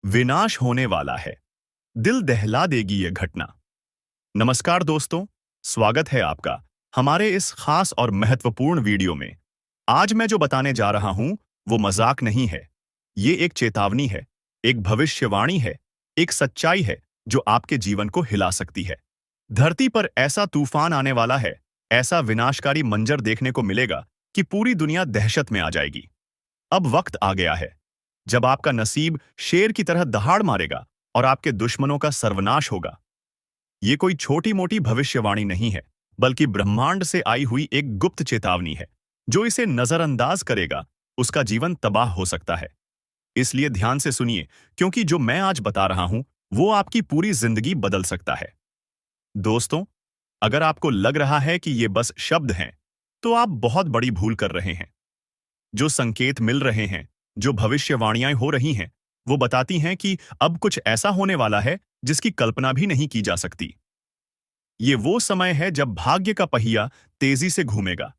विनाश होने वाला है। दिल दहला देगी यह घटना। नमस्कार दोस्तों, स्वागत है आपका हमारे इस खास और महत्वपूर्ण वीडियो में। आज मैं जो बताने जा रहा हूं वो मजाक नहीं है। ये एक चेतावनी है, एक भविष्यवाणी है, एक सच्चाई है जो आपके जीवन को हिला सकती है। धरती पर ऐसा तूफान आने वाला है, ऐसा विनाशकारी मंजर देखने को मिलेगा कि पूरी दुनिया दहशत में आ जाएगी। अब वक्त आ गया है जब आपका नसीब शेर की तरह दहाड़ मारेगा और आपके दुश्मनों का सर्वनाश होगा। ये कोई छोटी मोटी भविष्यवाणी नहीं है, बल्कि ब्रह्मांड से आई हुई एक गुप्त चेतावनी है। जो इसे नजरअंदाज करेगा उसका जीवन तबाह हो सकता है। इसलिए ध्यान से सुनिए, क्योंकि जो मैं आज बता रहा हूं वो आपकी पूरी जिंदगी बदल सकता है। दोस्तों, अगर आपको लग रहा है कि ये बस शब्द हैं, तो आप बहुत बड़ी भूल कर रहे हैं। जो संकेत मिल रहे हैं, जो भविष्यवाणियां हो रही हैं, वो बताती हैं कि अब कुछ ऐसा होने वाला है जिसकी कल्पना भी नहीं की जा सकती। ये वो समय है जब भाग्य का पहिया तेजी से घूमेगा।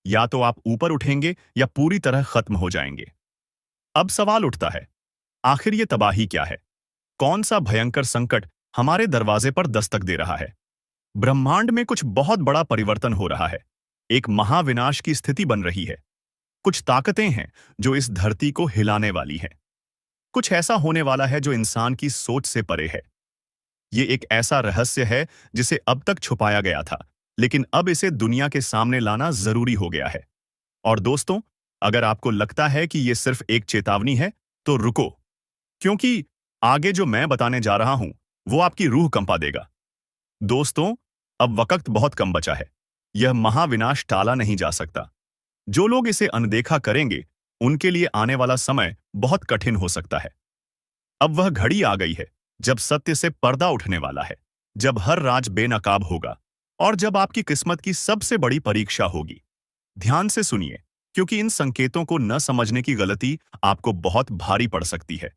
या तो आप ऊपर उठेंगे या पूरी तरह खत्म हो जाएंगे। अब सवाल उठता है, आखिर ये तबाही क्या है? कौन सा भयंकर संकट हमारे दरवाजे पर दस्तक दे रहा है? ब्रह्मांड में कुछ बहुत बड़ा परिवर्तन हो रहा है। एक महाविनाश की स्थिति बन रही है। कुछ ताकतें हैं जो इस धरती को हिलाने वाली हैं। कुछ ऐसा होने वाला है जो इंसान की सोच से परे है। ये एक ऐसा रहस्य है जिसे अब तक छुपाया गया था, लेकिन अब इसे दुनिया के सामने लाना जरूरी हो गया है। और दोस्तों, अगर आपको लगता है कि ये सिर्फ एक चेतावनी है, तो रुको, क्योंकि आगे जो मैं बताने जा रहा हूं वो आपकी रूह कंपा देगा। दोस्तों, अब वक्त बहुत कम बचा है। यह महाविनाश टाला नहीं जा सकता। जो लोग इसे अनदेखा करेंगे, उनके लिए आने वाला समय बहुत कठिन हो सकता है। अब वह घड़ी आ गई है जब सत्य से पर्दा उठने वाला है, जब हर राज बेनकाब होगा और जब आपकी किस्मत की सबसे बड़ी परीक्षा होगी। ध्यान से सुनिए, क्योंकि इन संकेतों को न समझने की गलती आपको बहुत भारी पड़ सकती है।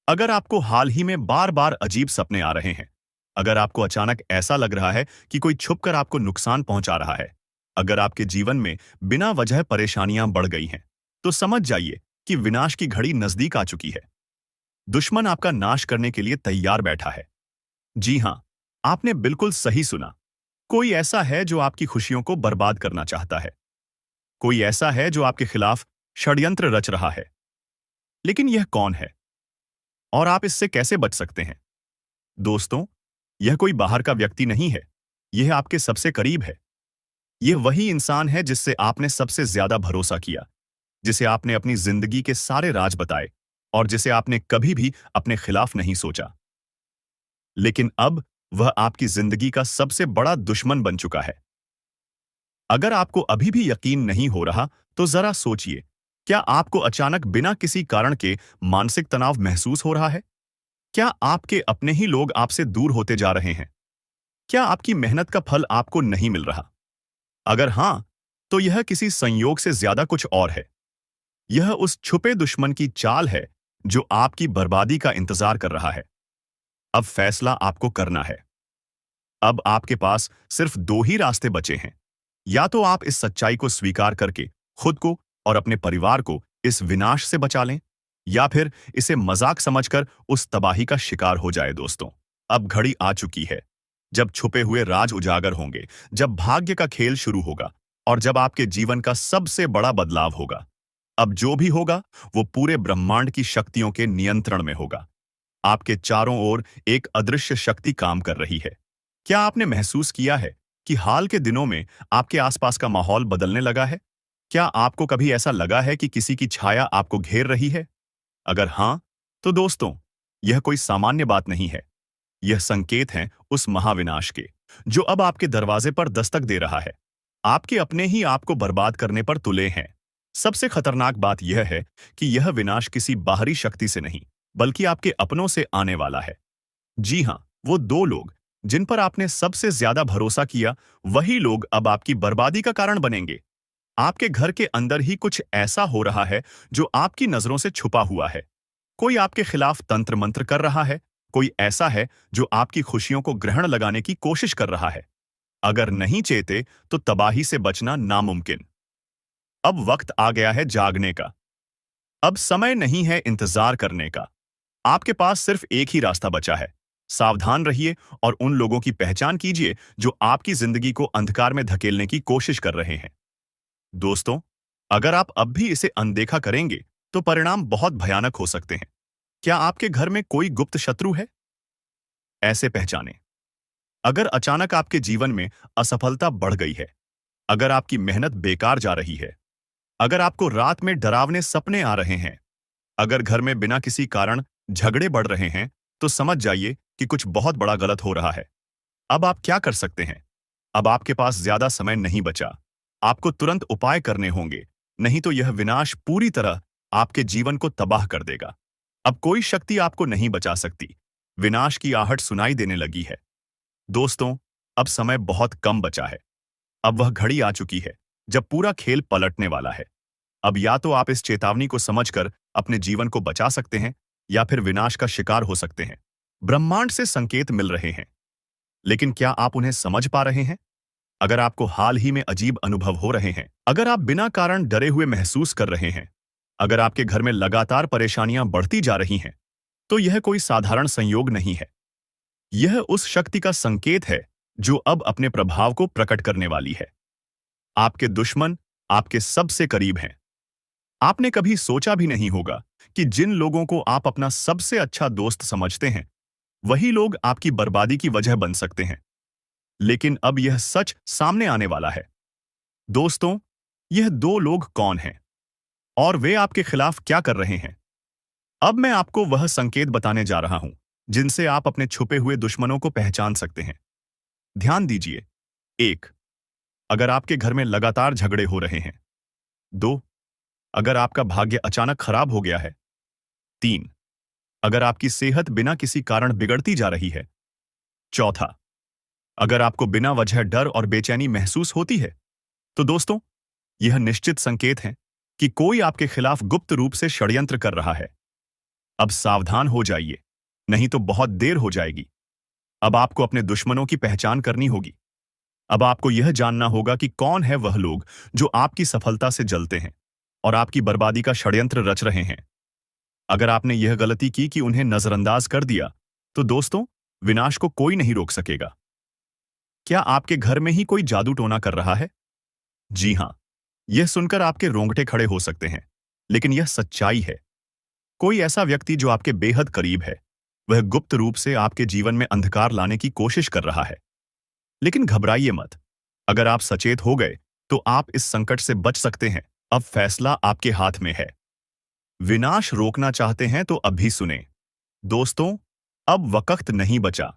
अगर आपको हाल ही में बार बार अजीब सपने आ रहे हैं, अगर आपको अचानक ऐसा लग रहा है कि कोई छुपकर आपको नुकसान पहुंचा रहा है, अगर आपके जीवन में बिना वजह परेशानियां बढ़ गई हैं, तो समझ जाइए कि विनाश की घड़ी नजदीक आ चुकी है। दुश्मन आपका नाश करने के लिए तैयार बैठा है। जी हां, आपने बिल्कुल सही सुना। कोई ऐसा है जो आपकी खुशियों को बर्बाद करना चाहता है। कोई ऐसा है जो आपके खिलाफ षड्यंत्र रच रहा है। लेकिन यह कौन है और आप इससे कैसे बच सकते हैं? दोस्तों, यह कोई बाहर का व्यक्ति नहीं है। यह आपके सबसे करीब है। यह वही इंसान है जिससे आपने सबसे ज्यादा भरोसा किया, जिसे आपने अपनी जिंदगी के सारे राज बताए और जिसे आपने कभी भी अपने खिलाफ नहीं सोचा। लेकिन अब वह आपकी जिंदगी का सबसे बड़ा दुश्मन बन चुका है। अगर आपको अभी भी यकीन नहीं हो रहा, तो जरा सोचिए, क्या आपको अचानक बिना किसी कारण के मानसिक तनाव महसूस हो रहा है? क्या आपके अपने ही लोग आपसे दूर होते जा रहे हैं? क्या आपकी मेहनत का फल आपको नहीं मिल रहा? अगर हां, तो यह किसी संयोग से ज्यादा कुछ और है। यह उस छुपे दुश्मन की चाल है जो आपकी बर्बादी का इंतजार कर रहा है। अब फैसला आपको करना है। अब आपके पास सिर्फ दो ही रास्ते बचे हैं। या तो आप इस सच्चाई को स्वीकार करके खुद को और अपने परिवार को इस विनाश से बचा लें, या फिर इसे मजाक समझकर उस तबाही का शिकार हो जाए। दोस्तों, अब घड़ी आ चुकी है जब छुपे हुए राज उजागर होंगे, जब भाग्य का खेल शुरू होगा और जब आपके जीवन का सबसे बड़ा बदलाव होगा। अब जो भी होगा वो पूरे ब्रह्मांड की शक्तियों के नियंत्रण में होगा। आपके चारों ओर एक अदृश्य शक्ति काम कर रही है। क्या आपने महसूस किया है कि हाल के दिनों में आपके आसपास का माहौल बदलने लगा है? क्या आपको कभी ऐसा लगा है कि किसी की छाया आपको घेर रही है? अगर हां, तो दोस्तों, यह कोई सामान्य बात नहीं है। यह संकेत हैं उस महाविनाश के, जो अब आपके दरवाजे पर दस्तक दे रहा है। आपके अपने ही आपको बर्बाद करने पर तुले हैं। सबसे खतरनाक बात यह है कि यह विनाश किसी बाहरी शक्ति से नहीं, बल्कि आपके अपनों से आने वाला है। जी हां, वो दो लोग जिन पर आपने सबसे ज्यादा भरोसा किया, वही लोग अब आपकी बर्बादी का कारण बनेंगे। आपके घर के अंदर ही कुछ ऐसा हो रहा है जो आपकी नजरों से छुपा हुआ है। कोई आपके खिलाफ तंत्र मंत्र कर रहा है। कोई ऐसा है जो आपकी खुशियों को ग्रहण लगाने की कोशिश कर रहा है। अगर नहीं चेते, तो तबाही से बचना नामुमकिन। अब वक्त आ गया है जागने का। अब समय नहीं है इंतजार करने का। आपके पास सिर्फ एक ही रास्ता बचा है। सावधान रहिए और उन लोगों की पहचान कीजिए जो आपकी जिंदगी को अंधकार में धकेलने की कोशिश कर रहे हैं। दोस्तों, अगर आप अब भी इसे अनदेखा करेंगे तो परिणाम बहुत भयानक हो सकते हैं। क्या आपके घर में कोई गुप्त शत्रु है? ऐसे पहचानें। अगर अचानक आपके जीवन में असफलता बढ़ गई है, अगर आपकी मेहनत बेकार जा रही है, अगर आपको रात में डरावने सपने आ रहे हैं, अगर घर में बिना किसी कारण झगड़े बढ़ रहे हैं, तो समझ जाइए कि कुछ बहुत बड़ा गलत हो रहा है। अब आप क्या कर सकते हैं? अब आपके पास ज्यादा समय नहीं बचा। आपको तुरंत उपाय करने होंगे, नहीं तो यह विनाश पूरी तरह आपके जीवन को तबाह कर देगा। अब कोई शक्ति आपको नहीं बचा सकती। विनाश की आहट सुनाई देने लगी है। दोस्तों, अब समय बहुत कम बचा है। अब वह घड़ी आ चुकी है जब पूरा खेल पलटने वाला है। अब या तो आप इस चेतावनी को समझकर अपने जीवन को बचा सकते हैं या फिर विनाश का शिकार हो सकते हैं। ब्रह्मांड से संकेत मिल रहे हैं, लेकिन क्या आप उन्हें समझ पा रहे हैं? अगर आपको हाल ही में अजीब अनुभव हो रहे हैं, अगर आप बिना कारण डरे हुए महसूस कर रहे हैं, अगर आपके घर में लगातार परेशानियां बढ़ती जा रही हैं, तो यह कोई साधारण संयोग नहीं है। यह उस शक्ति का संकेत है जो अब अपने प्रभाव को प्रकट करने वाली है। आपके दुश्मन आपके सबसे करीब हैं। आपने कभी सोचा भी नहीं होगा कि जिन लोगों को आप अपना सबसे अच्छा दोस्त समझते हैं, वही लोग आपकी बर्बादी की वजह बन सकते हैं। लेकिन अब यह सच सामने आने वाला है। दोस्तों, यह दो लोग कौन हैं और वे आपके खिलाफ क्या कर रहे हैं? अब मैं आपको वह संकेत बताने जा रहा हूं जिनसे आप अपने छुपे हुए दुश्मनों को पहचान सकते हैं। ध्यान दीजिए। 1. अगर आपके घर में लगातार झगड़े हो रहे हैं। 2. अगर आपका भाग्य अचानक खराब हो गया है। 3. अगर आपकी सेहत बिना किसी कारण बिगड़ती जा रही है। 4. अगर आपको बिना वजह डर और बेचैनी महसूस होती है। तो दोस्तों, यह निश्चित संकेत है कि कोई आपके खिलाफ गुप्त रूप से षड्यंत्र कर रहा है। अब सावधान हो जाइए, नहीं तो बहुत देर हो जाएगी। अब आपको अपने दुश्मनों की पहचान करनी होगी। अब आपको यह जानना होगा कि कौन है वह लोग जो आपकी सफलता से जलते हैं और आपकी बर्बादी का षड्यंत्र रच रहे हैं। अगर आपने यह गलती की कि उन्हें नजरअंदाज कर दिया, तो दोस्तों, विनाश को कोई नहीं रोक सकेगा। क्या आपके घर में ही कोई जादू टोना कर रहा है? जी हां, यह सुनकर आपके रोंगटे खड़े हो सकते हैं, लेकिन यह सच्चाई है। कोई ऐसा व्यक्ति जो आपके बेहद करीब है, वह गुप्त रूप से आपके जीवन में अंधकार लाने की कोशिश कर रहा है। लेकिन घबराइए मत। अगर आप सचेत हो गए, तो आप इस संकट से बच सकते हैं। अब फैसला आपके हाथ में है। विनाश रोकना चाहते हैं तो अभी सुने। दोस्तों, अब वक्त नहीं बचा।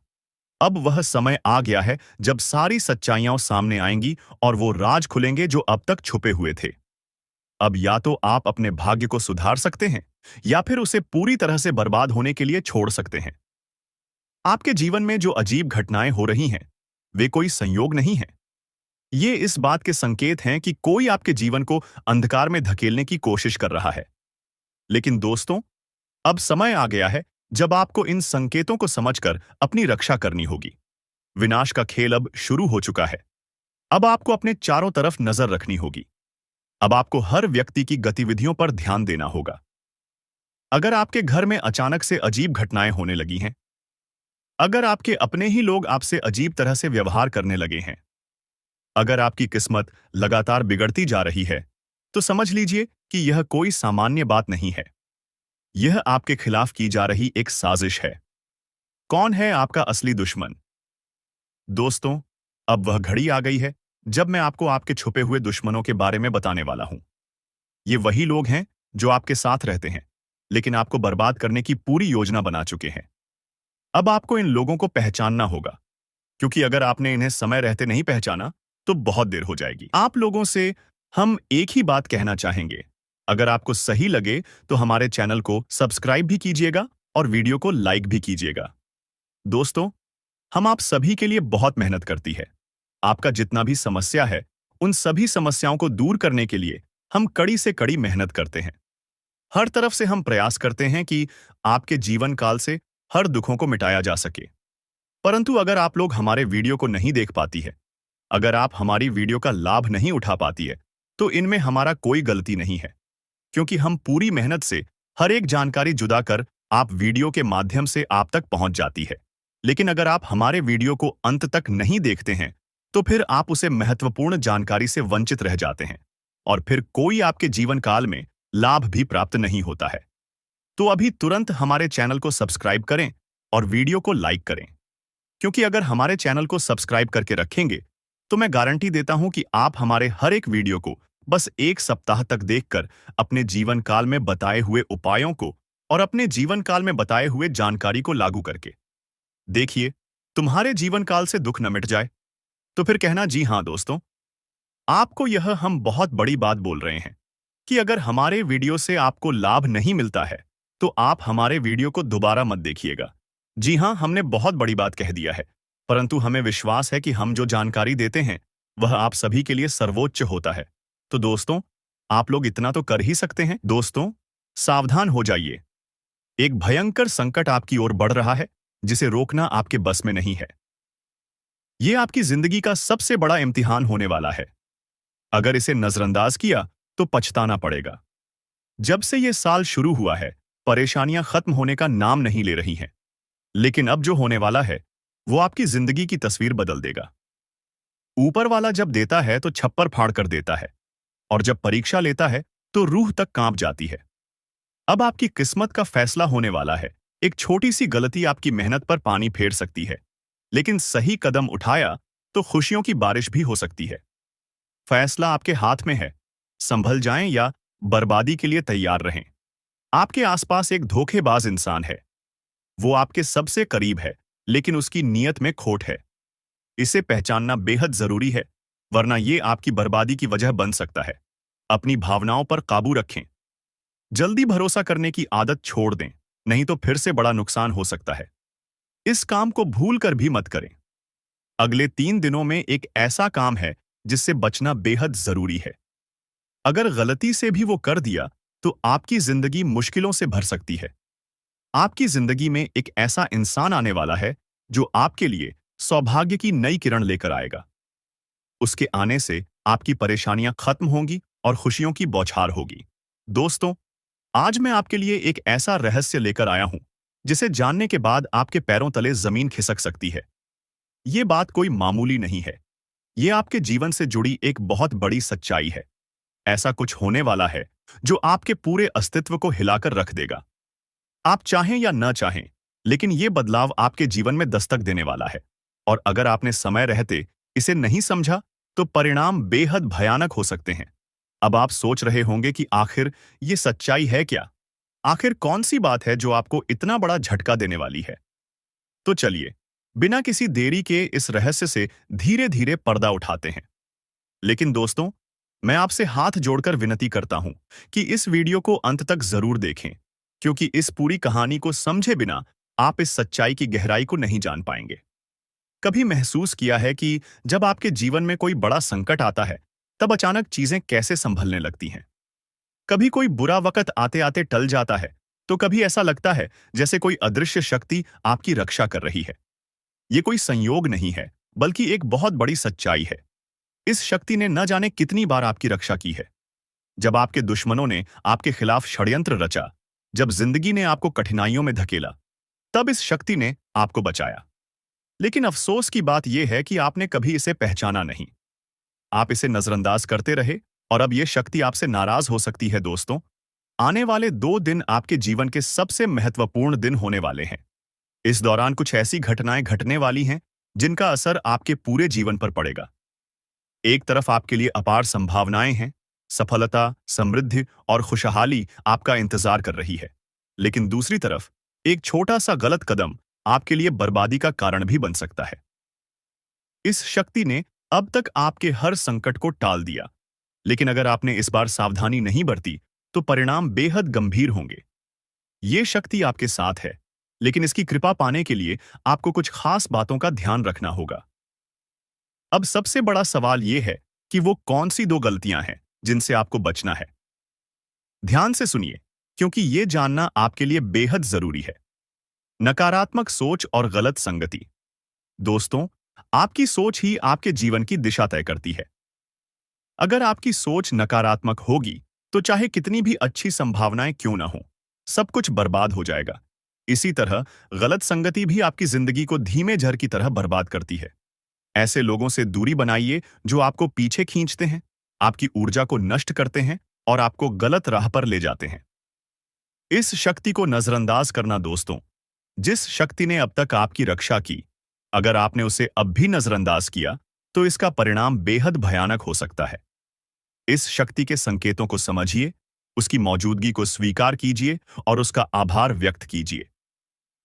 अब वह समय आ गया है जब सारी सच्चाइयां सामने आएंगी और वो राज खुलेंगे जो अब तक छुपे हुए थे। अब या तो आप अपने भाग्य को सुधार सकते हैं या फिर उसे पूरी तरह से बर्बाद होने के लिए छोड़ सकते हैं। आपके जीवन में जो अजीब घटनाएं हो रही हैं, वे कोई संयोग नहीं हैं। ये इस बात के संकेत हैं कि कोई आपके जीवन को अंधकार में धकेलने की कोशिश कर रहा है। लेकिन दोस्तों, अब समय आ गया है जब आपको इन संकेतों को समझकर अपनी रक्षा करनी होगी। विनाश का खेल अब शुरू हो चुका है। अब आपको अपने चारों तरफ नजर रखनी होगी। अब आपको हर व्यक्ति की गतिविधियों पर ध्यान देना होगा। अगर आपके घर में अचानक से अजीब घटनाएं होने लगी हैं, अगर आपके अपने ही लोग आपसे अजीब तरह से व्यवहार करने लगे हैं, अगर आपकी किस्मत लगातार बिगड़ती जा रही है, तो समझ लीजिए कि यह कोई सामान्य बात नहीं है। यह आपके खिलाफ की जा रही एक साजिश है। कौन है आपका असली दुश्मन? दोस्तों, अब वह घड़ी आ गई है जब मैं आपको आपके छुपे हुए दुश्मनों के बारे में बताने वाला हूं। ये वही लोग हैं जो आपके साथ रहते हैं, लेकिन आपको बर्बाद करने की पूरी योजना बना चुके हैं। अब आपको इन लोगों को पहचानना होगा, क्योंकि अगर आपने इन्हें समय रहते नहीं पहचाना, तो बहुत देर हो जाएगी। आप लोगों से हम एक ही बात कहना चाहेंगे। अगर आपको सही लगे तो हमारे चैनल को सब्सक्राइब भी कीजिएगा और वीडियो को लाइक भी कीजिएगा। दोस्तों, हम आप सभी के लिए बहुत मेहनत करती है। आपका जितना भी समस्या है, उन सभी समस्याओं को दूर करने के लिए हम कड़ी से कड़ी मेहनत करते हैं। हर तरफ से हम प्रयास करते हैं कि आपके जीवन काल से हर दुखों को मिटाया जा सके। परंतु अगर आप लोग हमारे वीडियो को नहीं देख पाती है, अगर आप हमारी वीडियो का लाभ नहीं उठा पाती है, तो इनमें हमारा कोई गलती नहीं है, क्योंकि हम पूरी मेहनत से हर एक जानकारी जुदा कर आप वीडियो के माध्यम से आप तक पहुंच जाती है। लेकिन अगर आप हमारे वीडियो को अंत तक नहीं देखते हैं, तो फिर आप उसे महत्वपूर्ण जानकारी से वंचित रह जाते हैं और फिर कोई आपके जीवन काल में लाभ भी प्राप्त नहीं होता है। तो अभी तुरंत हमारे चैनल को सब्सक्राइब करें और वीडियो को लाइक करें, क्योंकि अगर हमारे चैनल को सब्सक्राइब करके रखेंगे तो मैं गारंटी देता हूं कि आप हमारे हर एक वीडियो को बस 1 सप्ताह तक देखकर अपने जीवन काल में बताए हुए उपायों को और अपने जीवन काल में बताए हुए जानकारी को लागू करके देखिए, तुम्हारे जीवन काल से दुख न मिट जाए। तो फिर कहना जी हाँ दोस्तों, आपको यह हम बहुत बड़ी बात बोल रहे हैं कि अगर हमारे वीडियो से आपको लाभ नहीं मिलता है तो आप हमारे वीडियो को दोबारा मत देखिएगा। जी हाँ, हमने बहुत बड़ी बात कह दिया है, परंतु हमें विश्वास है कि हम जो जानकारी देते हैं वह आप सभी के लिए सर्वोच्च होता है। तो दोस्तों, आप लोग इतना तो कर ही सकते हैं। दोस्तों, सावधान हो जाइए। एक भयंकर संकट आपकी ओर बढ़ रहा है जिसे रोकना आपके बस में नहीं है। यह आपकी जिंदगी का सबसे बड़ा इम्तिहान होने वाला है। अगर इसे नजरअंदाज किया तो पछताना पड़ेगा। जब से यह साल शुरू हुआ है, परेशानियां खत्म होने का नाम नहीं ले रही हैं। लेकिन अब जो होने वाला है वो आपकी जिंदगी की तस्वीर बदल देगा। ऊपर वाला जब देता है तो छप्पर फाड़ कर देता है, और जब परीक्षा लेता है तो रूह तक कांप जाती है। अब आपकी किस्मत का फैसला होने वाला है। एक छोटी सी गलती आपकी मेहनत पर पानी फेर सकती है, लेकिन सही कदम उठाया तो खुशियों की बारिश भी हो सकती है। फैसला आपके हाथ में है। संभल जाएं या बर्बादी के लिए तैयार रहें। आपके आसपास एक धोखेबाज इंसान है। वो आपके सबसे करीब है, लेकिन उसकी नीयत में खोट है। इसे पहचानना बेहद जरूरी है, वरना ये आपकी बर्बादी की वजह बन सकता है। अपनी भावनाओं पर काबू रखें। जल्दी भरोसा करने की आदत छोड़ दें, नहीं तो फिर से बड़ा नुकसान हो सकता है। इस काम को भूल कर भी मत करें। अगले 3 दिनों में एक ऐसा काम है जिससे बचना बेहद जरूरी है। अगर गलती से भी वो कर दिया तो आपकी जिंदगी मुश्किलों से भर सकती है। आपकी जिंदगी में एक ऐसा इंसान आने वाला है जो आपके लिए सौभाग्य की नई किरण लेकर आएगा। उसके आने से आपकी परेशानियां खत्म होंगी और खुशियों की बौछार होगी। दोस्तों, आज मैं आपके लिए एक ऐसा रहस्य लेकर आया हूं जिसे जानने के बाद आपके पैरों तले जमीन खिसक सकती है। ये बात कोई मामूली नहीं है। ये आपके जीवन से जुड़ी एक बहुत बड़ी सच्चाई है। ऐसा कुछ होने वाला है जो आपके पूरे अस्तित्व को हिलाकर रख देगा। आप चाहें या न चाहें, लेकिन ये बदलाव आपके जीवन में दस्तक देने वाला है। और अगर आपने समय रहते इसे नहीं समझा तो परिणाम बेहद भयानक हो सकते हैं। अब आप सोच रहे होंगे कि आखिर ये सच्चाई है क्या? आखिर कौन सी बात है जो आपको इतना बड़ा झटका देने वाली है? तो चलिए, बिना किसी देरी के इस रहस्य से धीरे धीरे पर्दा उठाते हैं। लेकिन दोस्तों, मैं आपसे हाथ जोड़कर विनती करता हूं कि इस वीडियो को अंत तक जरूर देखें, क्योंकि इस पूरी कहानी को समझे बिना आप इस सच्चाई की गहराई को नहीं जान पाएंगे। कभी महसूस किया है कि जब आपके जीवन में कोई बड़ा संकट आता है, तब अचानक चीजें कैसे संभलने लगती हैं? कभी कोई बुरा वक्त आते आते टल जाता है, तो कभी ऐसा लगता है जैसे कोई अदृश्य शक्ति आपकी रक्षा कर रही है। ये कोई संयोग नहीं है, बल्कि एक बहुत बड़ी सच्चाई है। इस शक्ति ने न जाने कितनी बार आपकी रक्षा की है। जब आपके दुश्मनों ने आपके खिलाफ षड्यंत्र रचा, जब जिंदगी ने आपको कठिनाइयों में धकेला, तब इस शक्ति ने आपको बचाया। लेकिन अफसोस की बात यह है कि आपने कभी इसे पहचाना नहीं। आप इसे नजरअंदाज करते रहे और अब यह शक्ति आपसे नाराज हो सकती है। दोस्तों, आने वाले 2 दिन आपके जीवन के सबसे महत्वपूर्ण दिन होने वाले हैं। इस दौरान कुछ ऐसी घटनाएं घटने वाली हैं जिनका असर आपके पूरे जीवन पर पड़ेगा। एक तरफ आपके लिए अपार संभावनाएं हैं, सफलता, समृद्धि और खुशहाली आपका इंतजार कर रही है। लेकिन दूसरी तरफ एक छोटा सा गलत कदम आपके लिए बर्बादी का कारण भी बन सकता है। इस शक्ति ने अब तक आपके हर संकट को टाल दिया, लेकिन अगर आपने इस बार सावधानी नहीं बरती तो परिणाम बेहद गंभीर होंगे। ये शक्ति आपके साथ है, लेकिन इसकी कृपा पाने के लिए आपको कुछ खास बातों का ध्यान रखना होगा। अब सबसे बड़ा सवाल यह है कि वो कौन सी 2 गलतियां हैं जिनसे आपको बचना है। ध्यान से सुनिए, क्योंकि ये जानना आपके लिए बेहद जरूरी है। नकारात्मक सोच और गलत संगति। दोस्तों, आपकी सोच ही आपके जीवन की दिशा तय करती है। अगर आपकी सोच नकारात्मक होगी तो चाहे कितनी भी अच्छी संभावनाएं क्यों ना हो, सब कुछ बर्बाद हो जाएगा। इसी तरह गलत संगति भी आपकी जिंदगी को धीमे झर की तरह बर्बाद करती है। ऐसे लोगों से दूरी बनाइए जो आपको पीछे खींचते हैं, आपकी ऊर्जा को नष्ट करते हैं और आपको गलत राह पर ले जाते हैं। इस शक्ति को नजरअंदाज करना दोस्तों, जिस शक्ति ने अब तक आपकी रक्षा की, अगर आपने उसे अब भी नजरअंदाज किया तो इसका परिणाम बेहद भयानक हो सकता है। इस शक्ति के संकेतों को समझिए, उसकी मौजूदगी को स्वीकार कीजिए और उसका आभार व्यक्त कीजिए।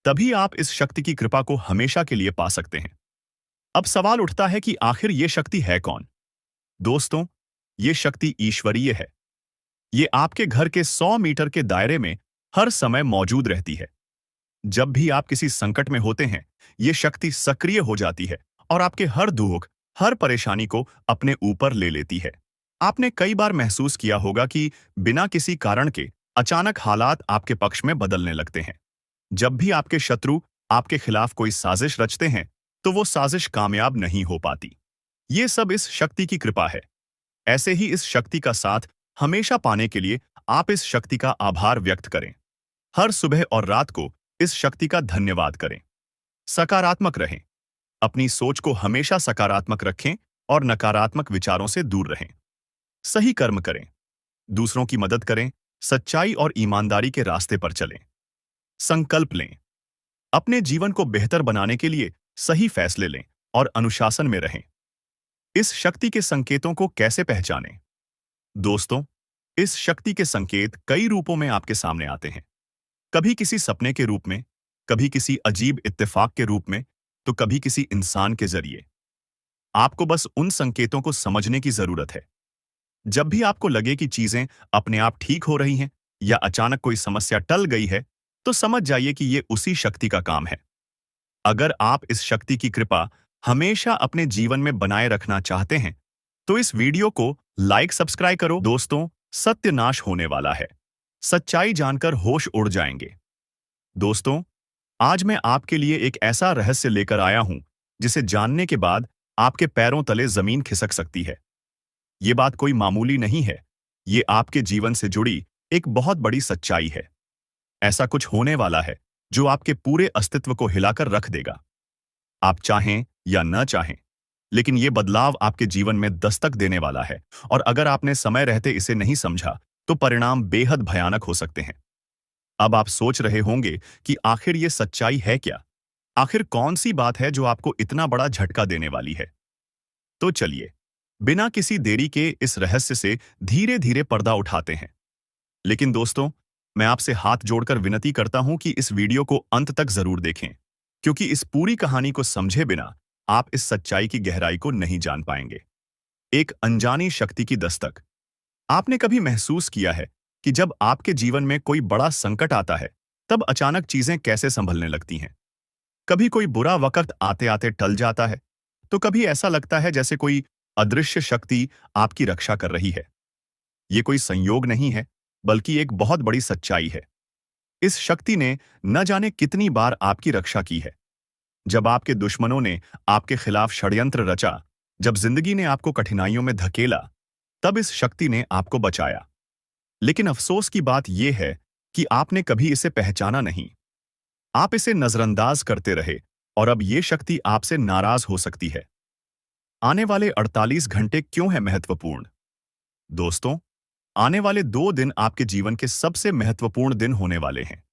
तभी आप इस शक्ति की कृपा को हमेशा के लिए पा सकते हैं। अब सवाल उठता है कि आखिर ये शक्ति है कौन? दोस्तों, ये शक्ति ईश्वरीय है। ये आपके घर के 100 मीटर के दायरे में हर समय मौजूद रहती है। जब भी आप किसी संकट में होते हैं, ये शक्ति सक्रिय हो जाती है और आपके हर दुख, हर परेशानी को अपने ऊपर ले लेती है। आपने कई बार महसूस किया होगा कि बिना किसी कारण के अचानक हालात आपके पक्ष में बदलने लगते हैं। जब भी आपके शत्रु आपके खिलाफ कोई साजिश रचते हैं, तो वो साजिश कामयाब नहीं हो पाती। ये सब इस शक्ति की कृपा है। ऐसे ही इस शक्ति का साथ हमेशा पाने के लिए आप इस शक्ति का आभार व्यक्त करें। हर सुबह और रात को इस शक्ति का धन्यवाद करें। सकारात्मक रहें। अपनी सोच को हमेशा सकारात्मक रखें और नकारात्मक विचारों से दूर रहें। सही कर्म करें, दूसरों की मदद करें, सच्चाई और ईमानदारी के रास्ते पर चलें। संकल्प लें, अपने जीवन को बेहतर बनाने के लिए सही फैसले लें और अनुशासन में रहें। इस शक्ति के संकेतों को कैसे पहचानें? दोस्तों, इस शक्ति के संकेत कई रूपों में आपके सामने आते हैं। कभी किसी सपने के रूप में, कभी किसी अजीब इत्तेफाक के रूप में, तो कभी किसी इंसान के जरिए। आपको बस उन संकेतों को समझने की जरूरत है। जब भी आपको लगे कि चीजें अपने आप ठीक हो रही हैं या अचानक कोई समस्या टल गई है, तो समझ जाइए कि ये उसी शक्ति का काम है। अगर आप इस शक्ति की कृपा हमेशा अपने जीवन में बनाए रखना चाहते हैं, तो इस वीडियो को लाइक सब्सक्राइब करो। दोस्तों, सत्य नाश होने वाला है। सच्चाई जानकर होश उड़ जाएंगे। दोस्तों, आज मैं आपके लिए एक ऐसा रहस्य लेकर आया हूं जिसे जानने के बाद आपके पैरों तले जमीन खिसक सकती है। ये बात कोई मामूली नहीं है। ये आपके जीवन से जुड़ी एक बहुत बड़ी सच्चाई है। ऐसा कुछ होने वाला है जो आपके पूरे अस्तित्व को हिलाकर रख देगा। आप चाहें या न चाहें, लेकिन ये बदलाव आपके जीवन में दस्तक देने वाला है और अगर आपने समय रहते इसे नहीं समझा, तो परिणाम बेहद भयानक हो सकते हैं। अब आप सोच रहे होंगे कि आखिर ये सच्चाई है क्या? आखिर कौन सी बात है जो आपको इतना बड़ा झटका देने वाली है? तो चलिए, बिना किसी देरी के इस रहस्य से धीरे धीरे पर्दा उठाते हैं। लेकिन दोस्तों, मैं आपसे हाथ जोड़कर विनती करता हूं कि इस वीडियो को अंत तक जरूर देखें, क्योंकि इस पूरी कहानी को समझे बिना आप इस सच्चाई की गहराई को नहीं जान पाएंगे। एक अनजानी शक्ति की दस्तक। आपने कभी महसूस किया है कि जब आपके जीवन में कोई बड़ा संकट आता है, तब अचानक चीजें कैसे संभलने लगती हैं? कभी कोई बुरा वक्त आते आते टल जाता है, तो कभी ऐसा लगता है जैसे कोई अदृश्य शक्ति आपकी रक्षा कर रही है। ये कोई संयोग नहीं है, बल्कि एक बहुत बड़ी सच्चाई है। इस शक्ति ने न जाने कितनी बार आपकी रक्षा की है। जब आपके दुश्मनों ने आपके खिलाफ षड्यंत्र रचा, जब जिंदगी ने आपको कठिनाइयों में धकेला, तब इस शक्ति ने आपको बचाया। लेकिन अफसोस की बात यह है कि आपने कभी इसे पहचाना नहीं। आप इसे नजरअंदाज करते रहे और अब ये शक्ति आपसे नाराज हो सकती है। आने वाले 48 घंटे क्यों है महत्वपूर्ण? दोस्तों, आने वाले 2 दिन आपके जीवन के सबसे महत्वपूर्ण दिन होने वाले हैं।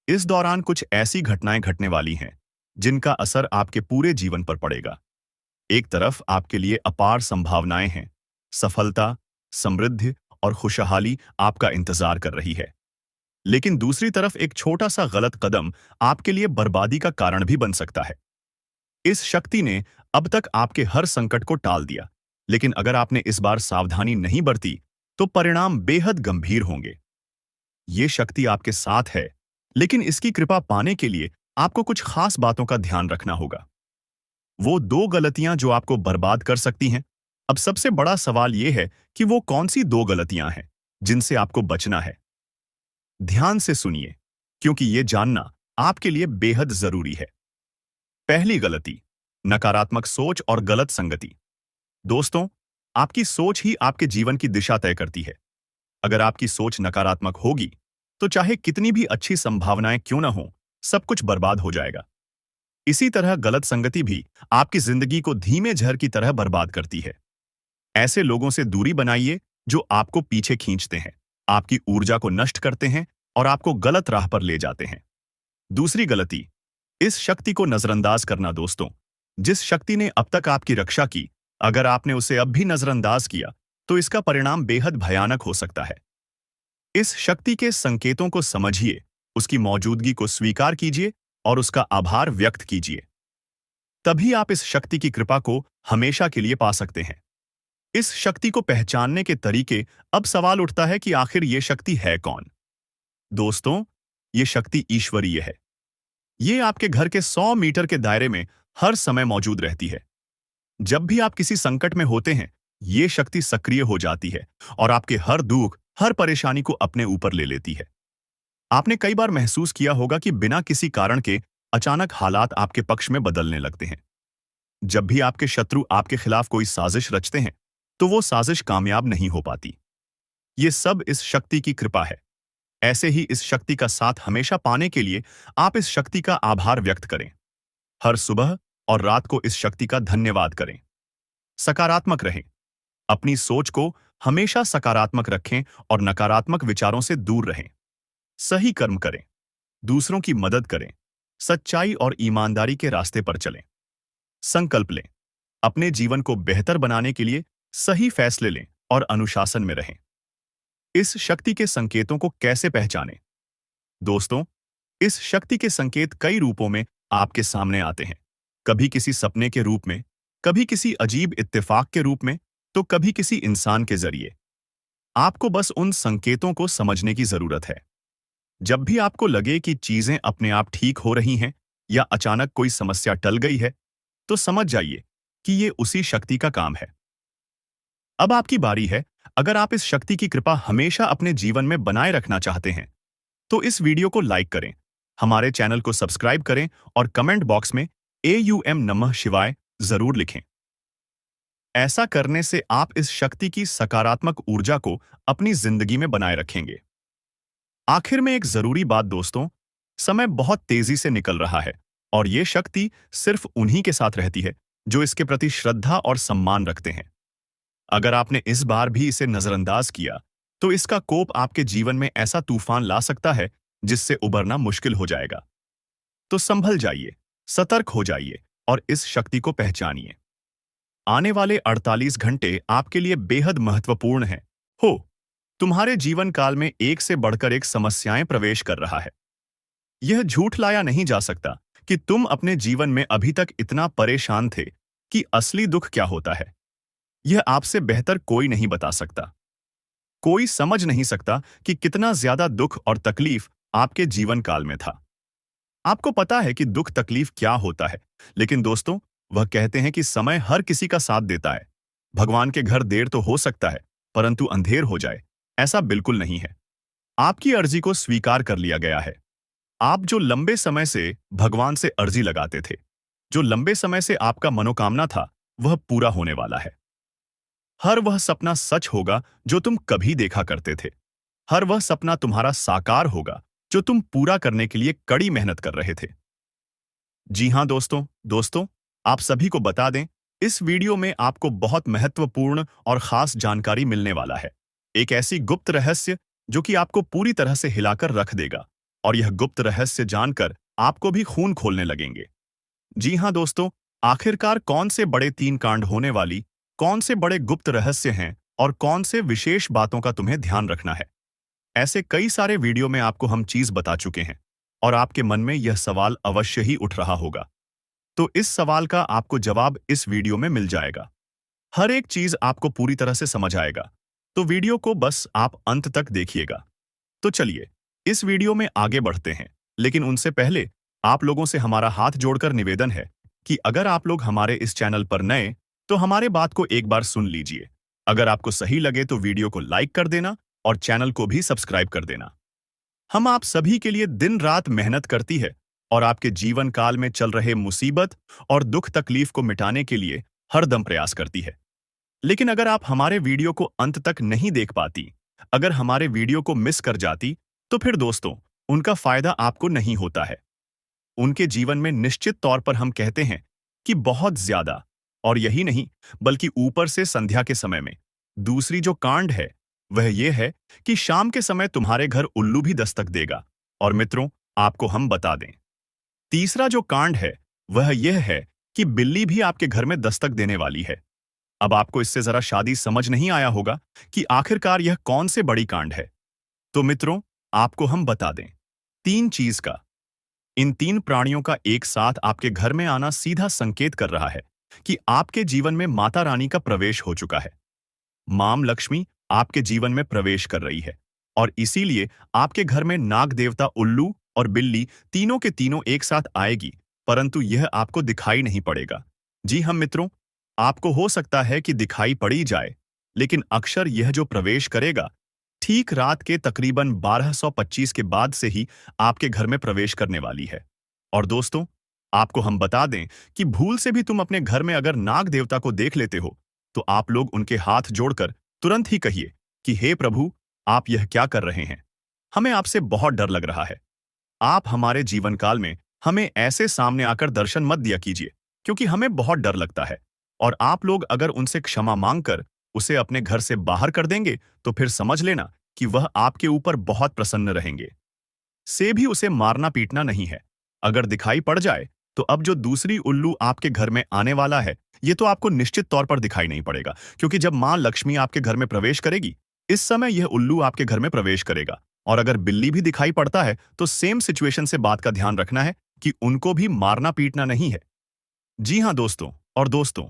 इस दौरान कुछ ऐसी घटनाएं घटने वाली हैं जिनका असर आपके पूरे जीवन पर पड़ेगा। एक तरफ आपके लिए अपार संभावनाएं हैं, सफलता, समृद्धि और खुशहाली आपका इंतजार कर रही है। लेकिन दूसरी तरफ एक छोटा सा गलत कदम आपके लिए बर्बादी का कारण भी बन सकता है। इस शक्ति ने अब तक आपके हर संकट को टाल दिया, लेकिन अगर आपने इस बार सावधानी नहीं बरती, तो परिणाम बेहद गंभीर होंगे। ये शक्ति आपके साथ है, लेकिन इसकी कृपा पाने के लिए आपको कुछ खास बातों का ध्यान रखना होगा। वो 2 गलतियां जो आपको बर्बाद कर सकती हैं। अब सबसे बड़ा सवाल यह है कि वो कौन सी 2 गलतियां हैं जिनसे आपको बचना है। ध्यान से सुनिए, क्योंकि ये जानना आपके लिए बेहद जरूरी है। पहली गलती, नकारात्मक सोच और गलत संगति। दोस्तों, आपकी सोच ही आपके जीवन की दिशा तय करती है। अगर आपकी सोच नकारात्मक होगी, तो चाहे कितनी भी अच्छी संभावनाएं क्यों न हो, सब कुछ बर्बाद हो जाएगा। इसी तरह गलत संगति भी आपकी जिंदगी को धीमे झर की तरह बर्बाद करती है। ऐसे लोगों से दूरी बनाइए जो आपको पीछे खींचते हैं, आपकी ऊर्जा को नष्ट करते हैं और आपको गलत राह पर ले जाते हैं। दूसरी गलती, इस शक्ति को नजरअंदाज करना। दोस्तों, जिस शक्ति ने अब तक आपकी रक्षा की, अगर आपने उसे अब भी नजरअंदाज किया तो इसका परिणाम बेहद भयानक हो सकता है। इस शक्ति के संकेतों को समझिए, उसकी मौजूदगी को स्वीकार कीजिए और उसका आभार व्यक्त कीजिए। तभी आप इस शक्ति की कृपा को हमेशा के लिए पा सकते हैं। इस शक्ति को पहचानने के तरीके, अब सवाल उठता है कि आखिर ये शक्ति है कौन? दोस्तों, ये शक्ति ईश्वरीय है। ये आपके घर के 100 मीटर के दायरे में हर समय मौजूद रहती है। जब भी आप किसी संकट में होते हैं, ये शक्ति सक्रिय हो जाती है और आपके हर दुख, हर परेशानी को अपने ऊपर ले लेती है। आपने कई बार महसूस किया होगा कि बिना किसी कारण के अचानक हालात आपके पक्ष में बदलने लगते हैं। जब भी आपके शत्रु आपके खिलाफ कोई साजिश रचते हैं, तो वो साजिश कामयाब नहीं हो पाती। ये सब इस शक्ति की कृपा है। ऐसे ही इस शक्ति का साथ हमेशा पाने के लिए आप इस शक्ति का आभार व्यक्त करें। हर सुबह और रात को इस शक्ति का धन्यवाद करें। सकारात्मक रहें। अपनी सोच को हमेशा सकारात्मक रखें और नकारात्मक विचारों से दूर रहें। सही कर्म करें, दूसरों की मदद करें, सच्चाई और ईमानदारी के रास्ते पर चलें। संकल्प लें, अपने जीवन को बेहतर बनाने के लिए सही फैसले लें और अनुशासन में रहें। इस शक्ति के संकेतों को कैसे पहचानें? दोस्तों, इस शक्ति के संकेत कई रूपों में आपके सामने आते हैं। कभी किसी सपने के रूप में, कभी किसी अजीब इत्तेफाक के रूप में, तो कभी किसी इंसान के जरिए। आपको बस उन संकेतों को समझने की जरूरत है। जब भी आपको लगे कि चीजें अपने आप ठीक हो रही हैं या अचानक कोई समस्या टल गई है, तो समझ जाइए कि ये उसी शक्ति का काम है। अब आपकी बारी है। अगर आप इस शक्ति की कृपा हमेशा अपने जीवन में बनाए रखना चाहते हैं, तो इस वीडियो को लाइक करें, हमारे चैनल को सब्सक्राइब करें और कमेंट बॉक्स में AUM नमः शिवाय जरूर लिखें। ऐसा करने से आप इस शक्ति की सकारात्मक ऊर्जा को अपनी जिंदगी में बनाए रखेंगे। आखिर में एक जरूरी बात दोस्तों, समय बहुत तेजी से निकल रहा है और ये शक्ति सिर्फ उन्हीं के साथ रहती है जो इसके प्रति श्रद्धा और सम्मान रखते हैं। अगर आपने इस बार भी इसे नजरअंदाज किया, तो इसका कोप आपके जीवन में ऐसा तूफान ला सकता है जिससे उबरना मुश्किल हो जाएगा। तो संभल जाइए, सतर्क हो जाइए और इस शक्ति को पहचानिए। आने वाले 48 घंटे आपके लिए बेहद महत्वपूर्ण हैं। तुम्हारे जीवन काल में एक से बढ़कर एक समस्याएं प्रवेश कर रहा है। यह झूठ लाया नहीं जा सकता कि तुम अपने जीवन में अभी तक इतना परेशान थे कि असली दुख क्या होता है, यह आपसे बेहतर कोई नहीं बता सकता। कोई समझ नहीं सकता कि कितना ज्यादा दुख और तकलीफ आपके जीवन काल में था। आपको पता है कि दुख तकलीफ क्या होता है, लेकिन दोस्तों, वह कहते हैं कि समय हर किसी का साथ देता है। भगवान के घर देर तो हो सकता है, परंतु अंधेर हो जाए, ऐसा बिल्कुल नहीं है। आपकी अर्जी को स्वीकार कर लिया गया है। आप जो लंबे समय से भगवान से अर्जी लगाते थे, जो लंबे समय से आपका मनोकामना था, वह पूरा होने वाला है। हर वह सपना सच होगा जो तुम कभी देखा करते थे। हर वह सपना तुम्हारा साकार होगा जो तुम पूरा करने के लिए कड़ी मेहनत कर रहे थे। जी हां दोस्तों, आप सभी को बता दें, इस वीडियो में आपको बहुत महत्वपूर्ण और खास जानकारी मिलने वाला है। एक ऐसी गुप्त रहस्य जो कि आपको पूरी तरह से हिलाकर रख देगा, और यह गुप्त रहस्य जानकर आपको भी खून खोलने लगेंगे। जी हां दोस्तों, आखिरकार कौन से बड़े 3 कांड होने वाली, कौन से बड़े गुप्त रहस्य हैं और कौन से विशेष बातों का तुम्हें ध्यान रखना है। ऐसे कई सारे वीडियो में आपको हम चीज बता चुके हैं और आपके मन में यह सवाल अवश्य ही उठ रहा होगा। तो इस सवाल का आपको जवाब इस वीडियो में मिल जाएगा। हर एक चीज आपको पूरी तरह से समझ आएगा, तो वीडियो को बस आप अंत तक देखिएगा। तो चलिए इस वीडियो में आगे बढ़ते हैं, लेकिन उनसे पहले आप लोगों से हमारा हाथ जोड़कर निवेदन है कि अगर आप लोग हमारे इस चैनल पर नए, तो हमारे बात को एक बार सुन लीजिए। अगर आपको सही लगे तो वीडियो को लाइक कर देना और चैनल को भी सब्सक्राइब कर देना। हम आप सभी के लिए दिन रात मेहनत करती है और आपके जीवन काल में चल रहे मुसीबत और दुख तकलीफ को मिटाने के लिए हरदम प्रयास करती है। लेकिन अगर आप हमारे वीडियो को अंत तक नहीं देख पाती, अगर हमारे वीडियो को मिस कर जाती, तो फिर दोस्तों, उनका फायदा आपको नहीं होता है। उनके जीवन में निश्चित तौर पर हम कहते हैं कि बहुत ज्यादा। और यही नहीं, बल्कि ऊपर से संध्या के समय में दूसरी जो कांड है वह यह है कि शाम के समय तुम्हारे घर उल्लू भी दस्तक देगा। और मित्रों, आपको हम बता दें, तीसरा जो कांड है वह यह है कि बिल्ली भी आपके घर में दस्तक देने वाली है। अब आपको इससे जरा शादी समझ नहीं आया होगा कि आखिरकार यह कौन से बड़ी कांड है। तो मित्रों, आपको हम बता दें, तीन चीज का, इन तीन प्राणियों का एक साथ आपके घर में आना सीधा संकेत कर रहा है कि आपके जीवन में माता रानी का प्रवेश हो चुका है। मां लक्ष्मी आपके जीवन में प्रवेश कर रही है और इसीलिए आपके घर में नाग देवता उल्लू और बिल्ली तीनों के तीनों एक साथ आएगी, परंतु यह आपको दिखाई नहीं पड़ेगा। जी हम मित्रों, आपको हो सकता है कि दिखाई पड़ी जाए, लेकिन अक्षर यह जो प्रवेश करेगा ठीक रात के तकरीबन 1225 के बाद से ही आपके घर में प्रवेश करने वाली है। और दोस्तों, आपको हम बता दें कि भूल से भी तुम अपने घर में अगर नाग देवता को देख लेते हो तो आप लोग उनके हाथ जोड़कर तुरंत ही कहिए कि हे प्रभु, आप यह क्या कर रहे हैं? हमें आपसे बहुत डर लग रहा है। आप हमारे जीवन काल में हमें ऐसे सामने आकर दर्शन मत दिया कीजिए, क्योंकि हमें बहुत डर लगता है। और आप लोग अगर उनसे क्षमा मांगकर उसे अपने घर से बाहर कर देंगे तो फिर समझ लेना कि वह आपके ऊपर बहुत प्रसन्न रहेंगे। से भी उसे मारना पीटना नहीं है। अगर दिखाई पड़ जाए तो अब जो दूसरी उल्लू आपके घर में आने वाला है, ये तो आपको निश्चित तौर पर दिखाई नहीं पड़ेगा, क्योंकि जब मां लक्ष्मी आपके घर में प्रवेश करेगी, इस समय यह उल्लू आपके घर में प्रवेश करेगा। और अगर बिल्ली भी दिखाई पड़ता है तो सेम सिचुएशन से बात का ध्यान रखना है कि उनको भी मारना पीटना नहीं है। जी हां दोस्तों, और दोस्तों,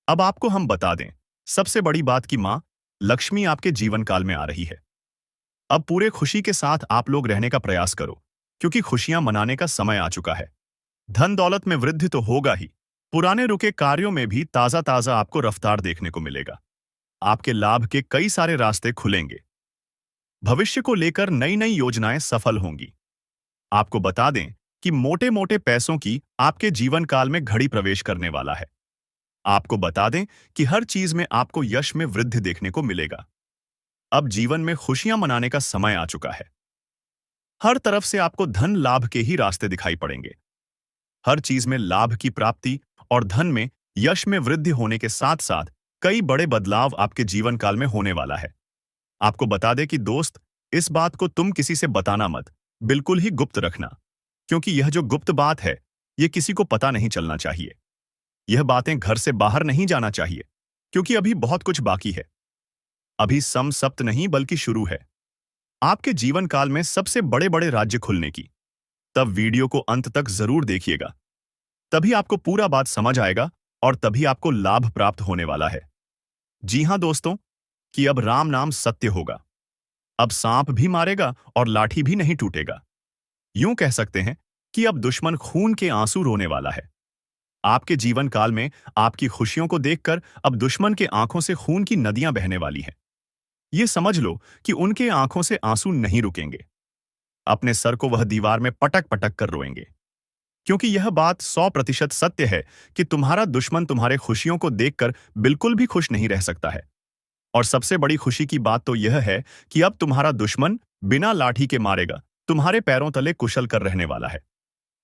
अब आपको हम बता दें सबसे बड़ी बात कि मां लक्ष्मी आपके जीवन काल में आ रही है। अब पूरे खुशी के साथ आप लोग रहने का प्रयास करो, क्योंकि खुशियां मनाने का समय आ चुका है। धन दौलत में वृद्धि तो होगा ही, पुराने रुके कार्यों में भी ताजा ताजा आपको रफ्तार देखने को मिलेगा। आपके लाभ के कई सारे रास्ते खुलेंगे। भविष्य को लेकर नई नई योजनाएं सफल होंगी। आपको बता दें कि मोटे मोटे पैसों की आपके जीवन काल में घड़ी प्रवेश करने वाला है। आपको बता दें कि हर चीज में आपको यश में वृद्धि देखने को मिलेगा। अब जीवन में खुशियां मनाने का समय आ चुका है। हर तरफ से आपको धन लाभ के ही रास्ते दिखाई पड़ेंगे। हर चीज में लाभ की प्राप्ति और धन में यश में वृद्धि होने के साथ साथ कई बड़े बदलाव आपके जीवन काल में होने वाला है। आपको बता दें कि दोस्त, इस बात को तुम किसी से बताना मत, बिल्कुल ही गुप्त रखना, क्योंकि यह जो गुप्त बात है यह किसी को पता नहीं चलना चाहिए। यह बातें घर से बाहर नहीं जाना चाहिए, क्योंकि अभी बहुत कुछ बाकी है। अभी सम सप्त नहीं बल्कि शुरू है आपके जीवन काल में सबसे बड़े बड़े राज्य खुलने की। तब वीडियो को अंत तक जरूर देखिएगा, तभी आपको पूरा बात समझ आएगा और तभी आपको लाभ प्राप्त होने वाला है। जी हां दोस्तों, कि अब राम नाम सत्य होगा। अब सांप भी मारेगा और लाठी भी नहीं टूटेगा। यूं कह सकते हैं कि अब दुश्मन खून के आंसू रोने वाला है। आपके जीवन काल में आपकी खुशियों को देखकर अब दुश्मन के आंखों से खून की नदियां बहने वाली हैं। ये समझ लो कि उनके आंखों से आंसू नहीं रुकेंगे। अपने सर को वह दीवार में पटक पटक कर रोएंगे, क्योंकि यह बात 100% सत्य है कि तुम्हारा दुश्मन तुम्हारे खुशियों को देखकर बिल्कुल भी खुश नहीं रह सकता है। और सबसे बड़ी खुशी की बात तो यह है कि अब तुम्हारा दुश्मन बिना लाठी के मारेगा तुम्हारे पैरों तले कुशल कर रहने वाला है।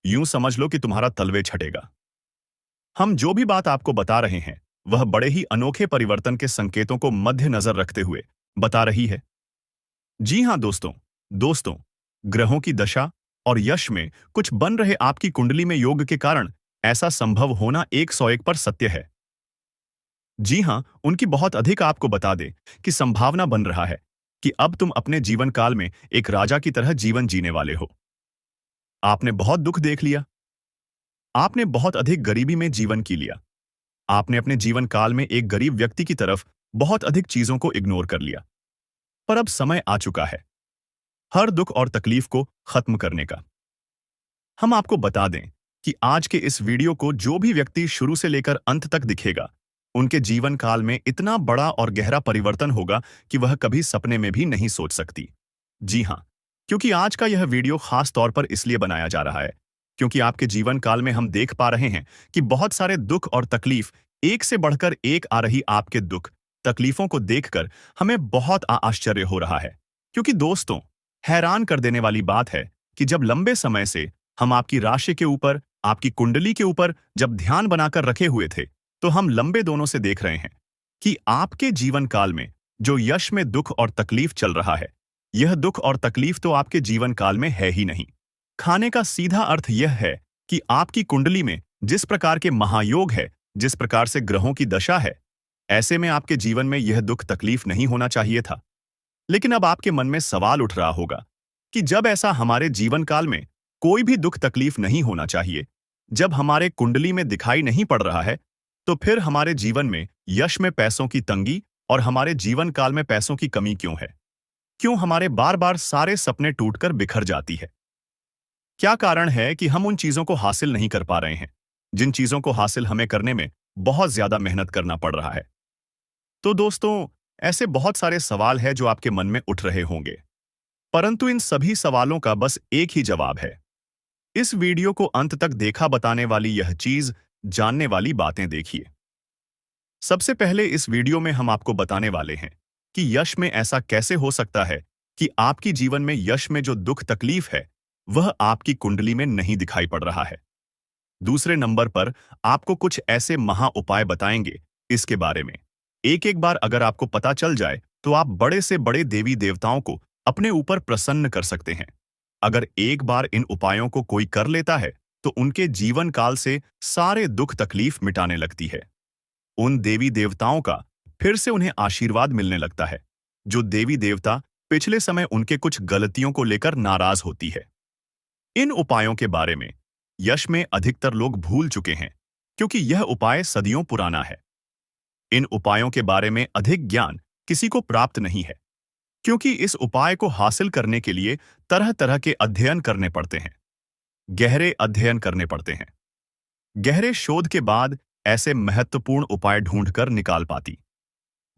यूं समझ लो कि तुम्हारा तलवे छटेगा। हम जो भी बात आपको बता रहे हैं वह बड़े ही अनोखे परिवर्तन के संकेतों को मद्देनजर रखते हुए बता रही है। जी हां दोस्तों, ग्रहों की दशा और यश में कुछ बन रहे आपकी कुंडली में योग के कारण ऐसा संभव होना 101 पर सत्य है। जी हां, उनकी बहुत अधिक आपको बता दे कि संभावना बन रहा है कि अब तुम अपने जीवन काल में एक राजा की तरह जीवन जीने वाले हो। आपने बहुत दुख देख लिया, आपने बहुत अधिक गरीबी में जीवन की लिया, आपने अपने जीवन काल में एक गरीब व्यक्ति की तरफ बहुत अधिक चीजों को इग्नोर कर लिया। पर अब समय आ चुका है हर दुख और तकलीफ को खत्म करने का। हम आपको बता दें कि आज के इस वीडियो को जो भी व्यक्ति शुरू से लेकर अंत तक दिखेगा, उनके जीवन काल में इतना बड़ा और गहरा परिवर्तन होगा कि वह कभी सपने में भी नहीं सोच सकती। जी हां, क्योंकि आज का यह वीडियो खास तौर पर इसलिए बनाया जा रहा है क्योंकि आपके जीवन काल में हम देख पा रहे हैं कि बहुत सारे दुख और तकलीफ एक से बढ़कर एक आ रही। आपके दुख तकलीफों को देखकर हमें बहुत आश्चर्य हो रहा है, क्योंकि दोस्तों, हैरान कर देने वाली बात है कि जब लंबे समय से हम आपकी राशि के ऊपर, आपकी कुंडली के ऊपर जब ध्यान बनाकर रखे हुए थे, तो हम लंबे दोनों से देख रहे हैं कि आपके जीवन काल में जो यश में दुख और तकलीफ चल रहा है, यह दुख और तकलीफ तो आपके जीवन काल में है ही नहीं। खाने का सीधा अर्थ यह है कि आपकी कुंडली में जिस प्रकार के महायोग है, जिस प्रकार से ग्रहों की दशा है, ऐसे में आपके जीवन में यह दुख तकलीफ नहीं होना चाहिए था। लेकिन अब आपके मन में सवाल उठ रहा होगा कि जब ऐसा हमारे जीवन काल में कोई भी दुख तकलीफ नहीं होना चाहिए, जब हमारे कुंडली में दिखाई नहीं पड़ रहा है, तो फिर हमारे जीवन में यश में पैसों की तंगी और हमारे जीवन काल में पैसों की कमी क्यों है? क्यों हमारे बार बार सारे सपने टूटकर बिखर जाती है? क्या कारण है कि हम उन चीजों को हासिल नहीं कर पा रहे हैं, जिन चीजों को हासिल हमें करने में बहुत ज्यादा मेहनत करना पड़ रहा है? तो दोस्तों, ऐसे बहुत सारे सवाल हैं जो आपके मन में उठ रहे होंगे, परंतु इन सभी सवालों का बस एक ही जवाब है। इस वीडियो को अंत तक देखा बताने वाली यह चीज, जानने वाली बातें देखिए। सबसे पहले इस वीडियो में हम आपको बताने वाले हैं कि यश में ऐसा कैसे हो सकता है कि आपकी जीवन में यश में जो दुख तकलीफ है, वह आपकी कुंडली में नहीं दिखाई पड़ रहा है। दूसरे नंबर पर आपको कुछ ऐसे महा उपाय बताएंगे इसके बारे में। एक एक बार अगर आपको पता चल जाए तो आप बड़े से बड़े देवी देवताओं को अपने ऊपर प्रसन्न कर सकते हैं। अगर एक बार इन उपायों को कोई कर लेता है तो उनके जीवन काल से सारे दुख तकलीफ मिटाने लगती है। उन देवी देवताओं का फिर से उन्हें आशीर्वाद मिलने लगता है, जो देवी देवता पिछले समय उनके कुछ गलतियों को लेकर नाराज होती है। इन उपायों के बारे में यश में अधिकतर लोग भूल चुके हैं, क्योंकि यह उपाय सदियों पुराना है। इन उपायों के बारे में अधिक ज्ञान किसी को प्राप्त नहीं है, क्योंकि इस उपाय को हासिल करने के लिए तरह तरह के अध्ययन करने पड़ते हैं, गहरे अध्ययन करने पड़ते हैं। गहरे शोध के बाद ऐसे महत्वपूर्ण उपाय ढूंढकर निकाल पाती।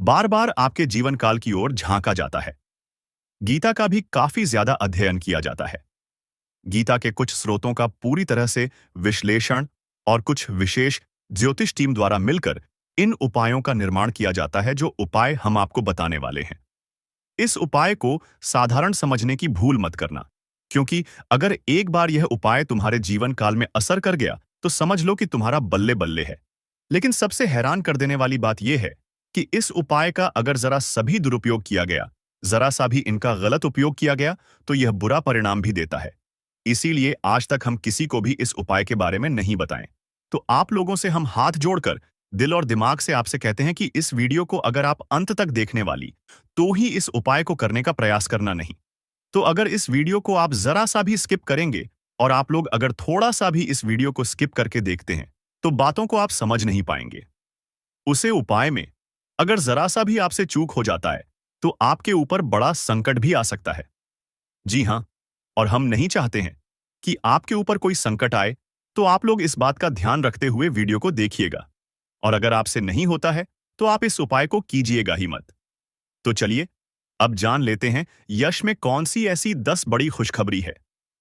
बार बार आपके जीवन काल की ओर झांका जाता है। गीता का भी काफी ज्यादा अध्ययन किया जाता है। गीता के कुछ स्रोतों का पूरी तरह से विश्लेषण और कुछ विशेष ज्योतिष टीम द्वारा मिलकर इन उपायों का निर्माण किया जाता है, जो उपाय हम आपको बताने वाले हैं। इस उपाय को साधारण समझने की भूल मत करना, क्योंकि अगर एक बार यह उपाय तुम्हारे जीवन काल में असर कर गया तो समझ लो कि तुम्हारा बल्ले बल्ले है। लेकिन सबसे हैरान कर देने वाली बात यह है कि इस उपाय का अगर जरा सभी दुरुपयोग किया गया, जरा सा भी इनका गलत उपयोग किया गया, तो यह बुरा परिणाम भी देता है। इसीलिए आज तक हम किसी को भी इस उपाय के बारे में नहीं बताएं। तो आप लोगों से हम हाथ जोड़कर दिल और दिमाग से आपसे कहते हैं कि इस वीडियो को अगर आप अंत तक देखने वाली, तो ही इस उपाय को करने का प्रयास करना नहीं। तो अगर इस वीडियो को आप जरा सा भी स्किप करेंगे, और आप लोग अगर थोड़ा सा भी इस वीडियो को स्किप करके देखते हैं, तो बातों को आप समझ नहीं पाएंगे। उसे उपाय में अगर जरा सा भी आपसे चूक हो जाता है, तो आपके ऊपर बड़ा संकट भी आ सकता है। जी हां, और हम नहीं चाहते हैं कि आपके ऊपर कोई संकट आए, तो आप लोग इस बात का ध्यान रखते हुए वीडियो को देखिएगा। और अगर आपसे नहीं होता है, तो आप इस उपाय को कीजिएगा ही मत। तो चलिए, अब जान लेते हैं यश में कौन सी ऐसी 10 बड़ी खुशखबरी है,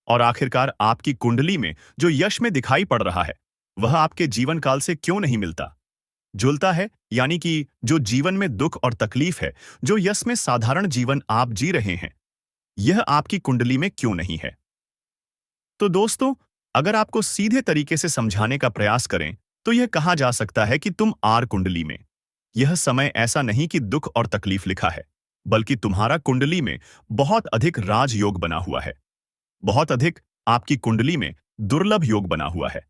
और आखिरकार आपकी कुंडली में जो यश में दिखाई पड़ रहा है, वह आपके जीवन काल से क्यों नहीं मिलता जुलता है, यानी कि जो जीवन में दुख और तकलीफ है, जो यश में साधारण जीवन आप जी रहे हैं, यह आपकी कुंडली में क्यों नहीं है। तो दोस्तों, अगर आपको सीधे तरीके से समझाने का प्रयास करें, तो यह कहा जा सकता है कि तुम आर कुंडली में। यह समय ऐसा नहीं कि दुख और तकलीफ लिखा है, बल्कि तुम्हारा कुंडली में बहुत अधिक राज योग बना हुआ है। बहुत अधिक आपकी कुंडली में दुर्लभ योग बना हुआ है।